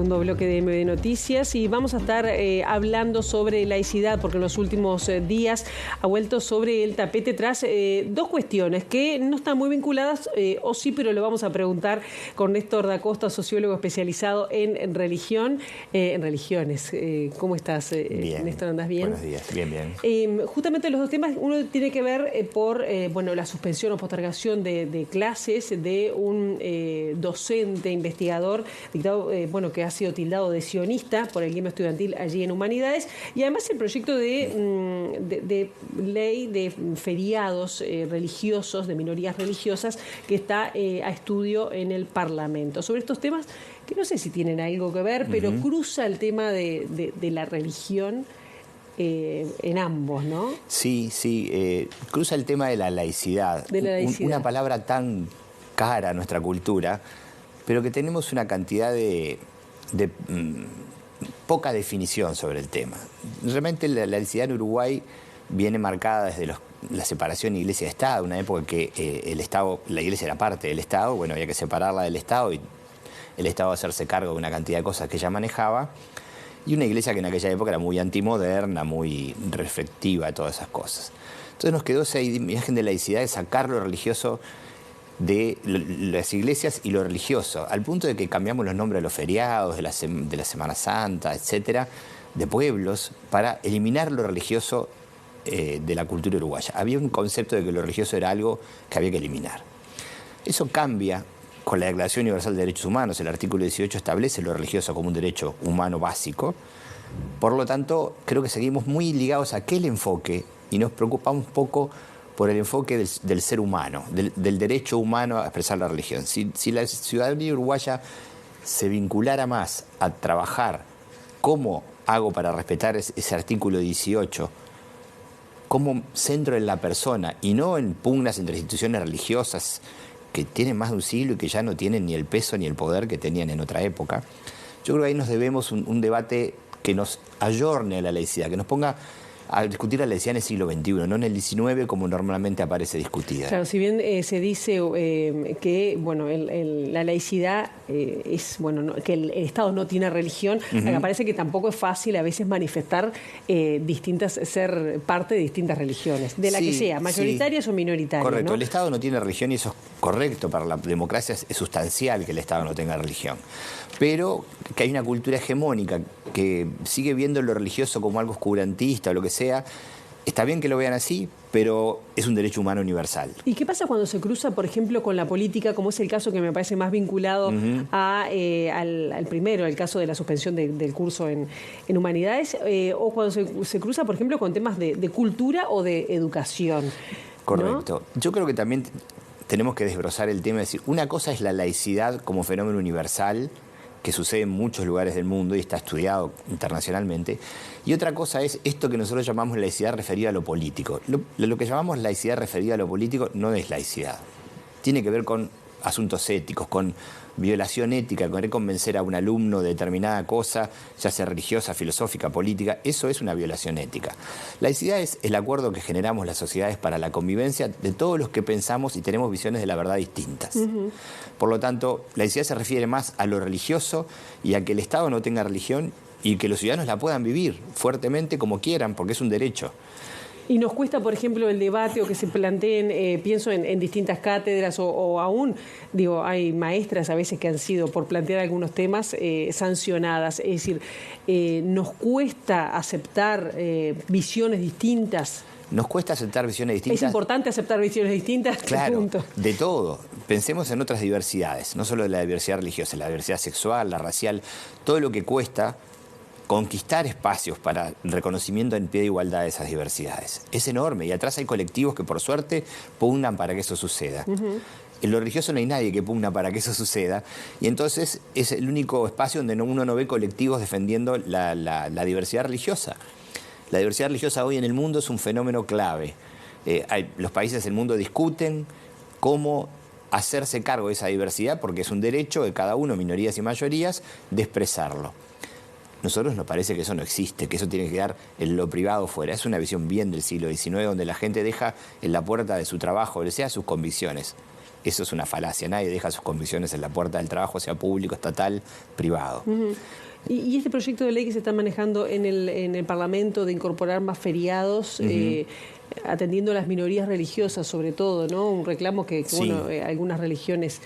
segundo bloque de MB Noticias y vamos a estar hablando sobre laicidad porque en los últimos días ha vuelto sobre el tapete tras dos cuestiones que no están muy vinculadas, o sí, pero lo vamos a preguntar con Néstor da Costa, sociólogo especializado en religión, en religiones. ¿Cómo estás, bien. Néstor? ¿Andás bien? Buenos días, bien. Justamente los dos temas, uno tiene que ver por la suspensión o postergación de clases de un docente, investigador, que ha sido tildado de sionista por el gremio estudiantil allí en Humanidades, y además el proyecto de ley de feriados religiosos, de minorías religiosas, que está a estudio en el Parlamento. Sobre estos temas, que no sé si tienen algo que ver, pero cruza el tema de la religión en ambos, ¿no? Sí, cruza el tema de la laicidad. Una palabra tan cara a nuestra cultura, pero que tenemos una cantidad de poca definición sobre el tema. Realmente la laicidad en Uruguay viene marcada desde la separación Iglesia-Estado, una época en que la Iglesia era parte del Estado, había que separarla del Estado y el Estado hacerse cargo de una cantidad de cosas que ella manejaba, y una Iglesia que en aquella época era muy antimoderna, muy reflectiva de todas esas cosas. Entonces nos quedó esa imagen de laicidad, de sacar lo religioso de las iglesias y lo religioso, al punto de que cambiamos los nombres de los feriados, de la Semana Santa, etcétera, de pueblos, para eliminar lo religioso de la cultura uruguaya. Había un concepto de que lo religioso era algo que había que eliminar. Eso cambia con la Declaración Universal de Derechos Humanos. El artículo 18 establece lo religioso como un derecho humano básico. Por lo tanto, creo que seguimos muy ligados a aquel enfoque y nos preocupa un poco por el enfoque del ser humano, del derecho humano a expresar la religión. Si la ciudadanía uruguaya se vinculara más a trabajar cómo hago para respetar ese artículo 18 como centro en la persona y no en pugnas entre instituciones religiosas que tienen más de un siglo y que ya no tienen ni el peso ni el poder que tenían en otra época, yo creo que ahí nos debemos un debate que nos ayorne a la laicidad, que nos ponga a discutir la laicidad en el siglo XXI, no en el XIX como normalmente aparece discutida. Claro, si bien se dice que la laicidad es que el Estado no tiene religión, me parece que tampoco es fácil a veces manifestar ser parte de distintas religiones, de la que sea, mayoritarias o minoritarias. Correcto, ¿no? El Estado no tiene religión y eso es correcto, para la democracia es sustancial que el Estado no tenga religión, pero que hay una cultura hegemónica que sigue viendo lo religioso como algo oscurantista o lo que sea. Está bien que lo vean así, pero es un derecho humano universal. ¿Y qué pasa cuando se cruza, por ejemplo, con la política, como es el caso que me parece más vinculado al primero, el caso de la suspensión del curso en Humanidades, o cuando se cruza, por ejemplo, con temas de cultura o de educación? Correcto. ¿No? Yo creo que también tenemos que desbrozar el tema, es decir, una cosa es la laicidad como fenómeno universal, que sucede en muchos lugares del mundo y está estudiado internacionalmente, y otra cosa es esto que nosotros llamamos laicidad referida a lo político. Lo que llamamos laicidad referida a lo político no es laicidad. Tiene que ver con asuntos éticos, con violación ética, con querer convencer a un alumno de determinada cosa, ya sea religiosa, filosófica, política. Eso es una violación ética. Laicidad es el acuerdo que generamos las sociedades para la convivencia de todos los que pensamos y tenemos visiones de la verdad distintas. Por lo tanto, laicidad se refiere más a lo religioso y a que el Estado no tenga religión y que los ciudadanos la puedan vivir fuertemente como quieran, porque es un derecho. Y nos cuesta, por ejemplo, el debate o que se planteen, pienso en distintas cátedras o aún, hay maestras a veces que han sido, por plantear algunos temas, sancionadas. Es decir, nos cuesta aceptar visiones distintas. Nos cuesta aceptar visiones distintas. ¿Es importante aceptar visiones distintas? Claro, punto. De todo. Pensemos en otras diversidades, no solo de la diversidad religiosa, la diversidad sexual, la racial, todo lo que cuesta conquistar espacios para el reconocimiento en pie de igualdad de esas diversidades. Es enorme y atrás hay colectivos que por suerte pugnan para que eso suceda. En lo religioso no hay nadie que pugna para que eso suceda y entonces es el único espacio donde uno no ve colectivos defendiendo la diversidad religiosa. La diversidad religiosa hoy en el mundo es un fenómeno clave. Los países del mundo discuten cómo hacerse cargo de esa diversidad porque es un derecho de cada uno, minorías y mayorías, de expresarlo. Nosotros nos parece que eso no existe, que eso tiene que quedar en lo privado fuera. Es una visión bien del siglo XIX, donde la gente deja en la puerta de su trabajo, o sea, sus convicciones. Eso es una falacia. Nadie deja sus convicciones en la puerta del trabajo, sea público, estatal, privado. Y este proyecto de ley que se está manejando en el Parlamento de incorporar más feriados, atendiendo a las minorías religiosas sobre todo, ¿no? Un reclamo que Sí. bueno, algunas religiones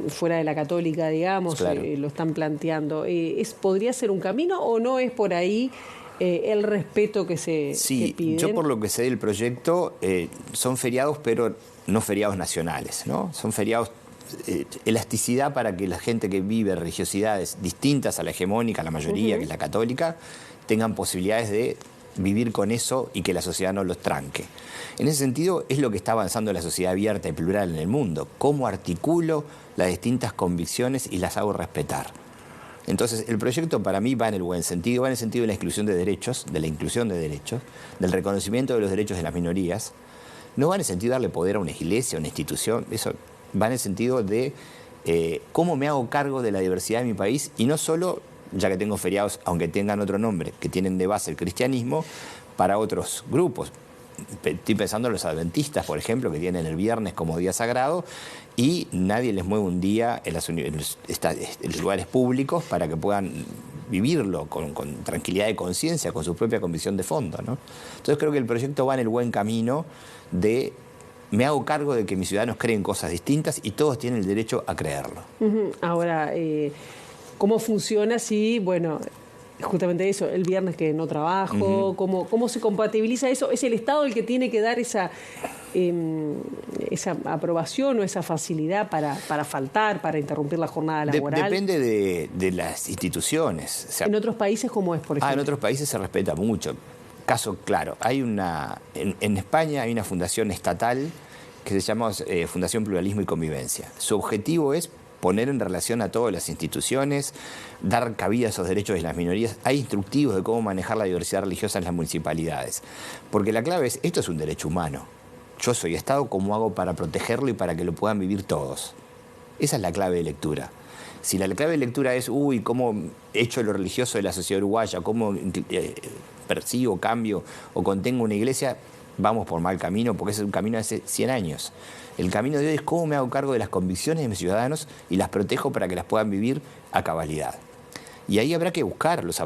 fuera de la católica, digamos, Claro. lo están planteando. ¿Podría ser un camino o no es por ahí el respeto que se Sí, piden? yo por lo que sé del proyecto, son feriados, pero no feriados nacionales, ¿no? Son feriados, elasticidad para que la gente que vive religiosidades distintas a la hegemónica, la mayoría, que es la católica, tengan posibilidades de vivir con eso y que la sociedad no los tranque. En ese sentido, es lo que está avanzando la sociedad abierta y plural en el mundo. Cómo articulo las distintas convicciones y las hago respetar. Entonces, el proyecto para mí va en el buen sentido, va en el sentido de la inclusión de derechos, del reconocimiento de los derechos de las minorías. No va en el sentido de darle poder a una iglesia, a una institución, eso va en el sentido de cómo me hago cargo de la diversidad de mi país y no solo, ya que tengo feriados, aunque tengan otro nombre, que tienen de base el cristianismo, para otros grupos. Estoy pensando en los adventistas, por ejemplo, que tienen el viernes como día sagrado y nadie les mueve un día en los lugares públicos para que puedan vivirlo con tranquilidad de conciencia, con su propia convicción de fondo, ¿no? Entonces creo que el proyecto va en el buen camino de me hago cargo de que mis ciudadanos creen cosas distintas y todos tienen el derecho a creerlo. Ahora, ¿cómo funciona si, bueno, justamente eso, el viernes que no trabajo, ¿cómo se compatibiliza eso? ¿Es el Estado el que tiene que dar esa aprobación o esa facilidad para faltar, para interrumpir la jornada laboral? Depende de las instituciones. O sea, ¿En otros países cómo es, por ejemplo? en otros países se respeta mucho. Caso claro, en España hay una fundación estatal que se llama Fundación Pluralismo y Convivencia. Su objetivo es poner en relación a todas las instituciones, dar cabida a esos derechos de las minorías. Hay instructivos de cómo manejar la diversidad religiosa en las municipalidades. Porque la clave es, esto es un derecho humano. Yo soy Estado, ¿cómo hago para protegerlo y para que lo puedan vivir todos? Esa es la clave de lectura. Si la clave de lectura es, cómo echo lo religioso de la sociedad uruguaya, cómo persigo, cambio o contengo una iglesia, vamos por mal camino, porque ese es un camino de hace 100 años. El camino de hoy es cómo me hago cargo de las convicciones de mis ciudadanos y las protejo para que las puedan vivir a cabalidad. Y ahí habrá que buscar los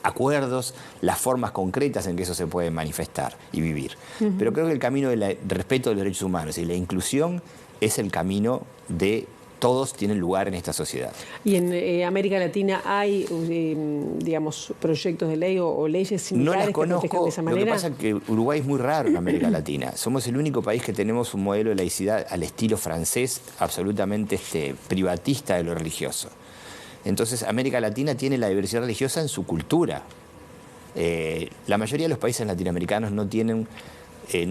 acuerdos, las formas concretas en que eso se puede manifestar y vivir. Pero creo que el camino del respeto de los derechos humanos y la inclusión es el camino de todos tienen lugar en esta sociedad. ¿Y en América Latina hay, digamos, proyectos de ley o leyes similares? No las conozco, que protejan de esa manera? Lo que pasa es que Uruguay es muy raro en América Latina. Somos el único país que tenemos un modelo de laicidad al estilo francés, absolutamente privatista de lo religioso. Entonces, América Latina tiene la diversidad religiosa en su cultura. La mayoría de los países latinoamericanos no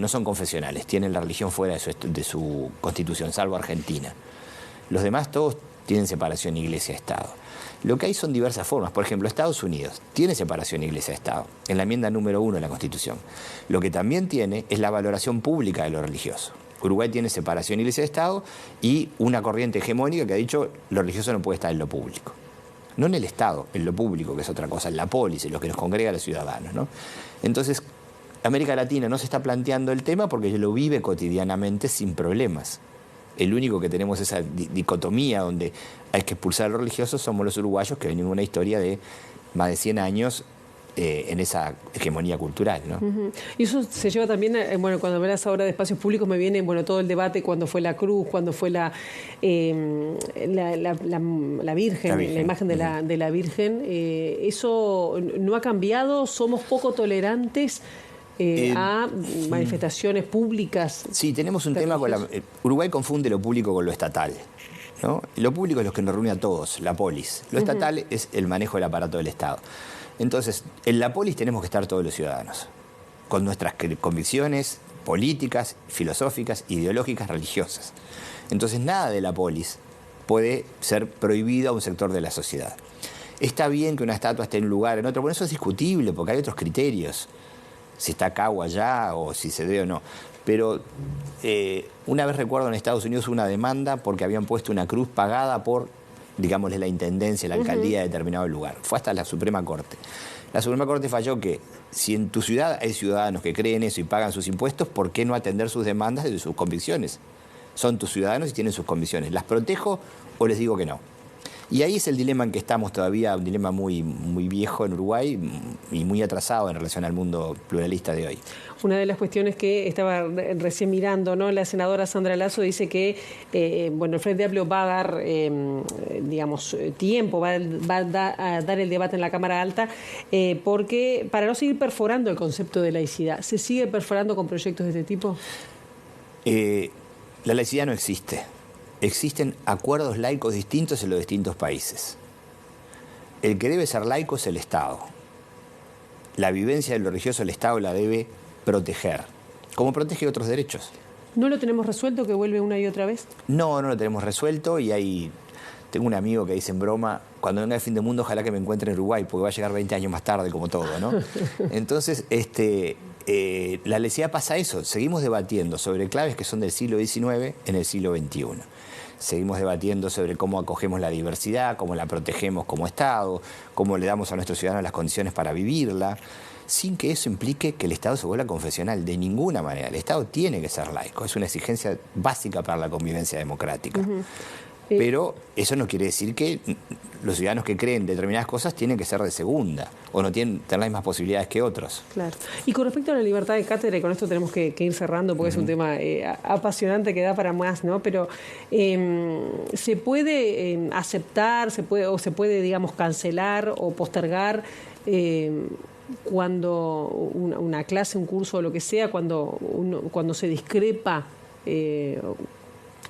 son confesionales, tienen la religión fuera de su constitución, salvo Argentina. Los demás todos tienen separación iglesia-estado. Lo que hay son diversas formas. Por ejemplo, Estados Unidos tiene separación iglesia-estado, en la enmienda número 1 de la Constitución. Lo que también tiene es la valoración pública de lo religioso. Uruguay tiene separación iglesia-estado y una corriente hegemónica que ha dicho lo religioso no puede estar en lo público. No en el Estado, en lo público, que es otra cosa, en la polis, en lo que nos congrega a los ciudadanos, ¿no? Entonces, América Latina no se está planteando el tema porque lo vive cotidianamente sin problemas. El único que tenemos esa dicotomía donde hay que expulsar a los religiosos somos los uruguayos, que venimos una historia de más de 100 años en esa hegemonía cultural, ¿no? Y eso se lleva también, bueno, cuando hablas ahora de espacios públicos me viene, bueno, todo el debate cuando fue la cruz, cuando fue la Virgen, la imagen de la Virgen. ¿Eso no ha cambiado? ¿Somos poco tolerantes a manifestaciones públicas? Sí, tenemos un tema con Uruguay confunde lo público con lo estatal, ¿no? Lo público es lo que nos reúne a todos, la polis. Lo estatal es el manejo del aparato del Estado. Entonces, en la polis tenemos que estar todos los ciudadanos, con nuestras convicciones políticas, filosóficas, ideológicas, religiosas. Entonces, nada de la polis puede ser prohibido a un sector de la sociedad. Está bien que una estatua esté en un lugar, en otro, bueno, eso es discutible porque hay otros criterios. Si está acá o allá, o si se debe o no. Pero una vez recuerdo en Estados Unidos una demanda porque habían puesto una cruz pagada por, digámosle, la intendencia, la alcaldía de determinado lugar. Fue hasta la Suprema Corte. La Suprema Corte falló que si en tu ciudad hay ciudadanos que creen eso y pagan sus impuestos, ¿por qué no atender sus demandas y sus convicciones? Son tus ciudadanos y tienen sus convicciones. ¿Las protejo o les digo que no? Y ahí es el dilema en que estamos todavía, un dilema muy, muy viejo en Uruguay y muy atrasado en relación al mundo pluralista de hoy. Una de las cuestiones que estaba recién mirando, ¿no? La senadora Sandra Lasso dice que el Frente Amplio va a dar, tiempo, va a dar el debate en la Cámara Alta, porque para no seguir perforando el concepto de laicidad, ¿se sigue perforando con proyectos de este tipo? La laicidad no existe. Existen acuerdos laicos distintos en los distintos países. El que debe ser laico es el Estado. La vivencia de lo religioso el Estado la debe proteger, como protege otros derechos. ¿No lo tenemos resuelto, que vuelve una y otra vez? No lo tenemos resuelto y tengo un amigo que dice en broma, cuando venga el fin del mundo ojalá que me encuentre en Uruguay, porque va a llegar 20 años más tarde como todo, ¿no? Entonces, la laicidad pasa eso, seguimos debatiendo sobre claves que son del siglo XIX en el siglo XXI. Seguimos debatiendo sobre cómo acogemos la diversidad, cómo la protegemos como Estado, cómo le damos a nuestros ciudadanos las condiciones para vivirla, sin que eso implique que el Estado se vuelva confesional, de ninguna manera. El Estado tiene que ser laico, es una exigencia básica para la convivencia democrática. Pero eso no quiere decir que los ciudadanos que creen determinadas cosas tienen que ser de segunda o no tienen tener las mismas posibilidades que otros. Claro. Y con respecto a la libertad de cátedra, y con esto tenemos que ir cerrando porque es un tema apasionante que da para más, ¿no? Pero ¿se puede aceptar, se puede, digamos, cancelar o postergar cuando una clase, un curso o lo que sea, cuando se discrepa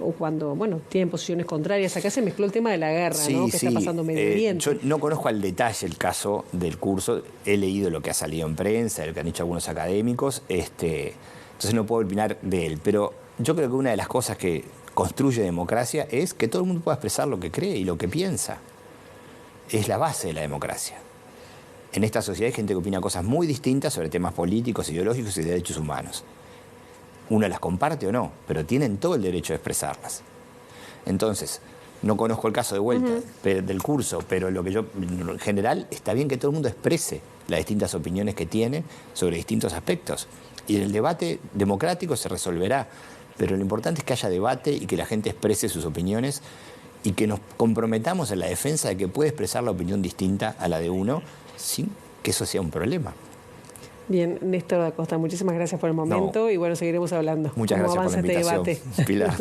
o cuando, tienen posiciones contrarias? Acá se mezcló el tema de la guerra, sí, ¿no? Que está pasando Medio Oriente. Yo no conozco al detalle el caso del curso, he leído lo que ha salido en prensa, lo que han dicho algunos académicos, entonces no puedo opinar de él, pero yo creo que una de las cosas que construye democracia es que todo el mundo pueda expresar lo que cree y lo que piensa. Es la base de la democracia. En esta sociedad hay gente que opina cosas muy distintas sobre temas políticos, ideológicos y de derechos humanos. Uno las comparte o no, pero tienen todo el derecho de expresarlas. Entonces, no conozco el caso de vuelta del curso, pero lo que yo, en general, está bien que todo el mundo exprese las distintas opiniones que tiene sobre distintos aspectos. Y en el debate democrático se resolverá, pero lo importante es que haya debate y que la gente exprese sus opiniones y que nos comprometamos en la defensa de que puede expresar la opinión distinta a la de uno sin que eso sea un problema. Bien, Néstor da Costa, muchísimas gracias por el momento y seguiremos hablando. Muchas gracias por la invitación, este debate. Pilar.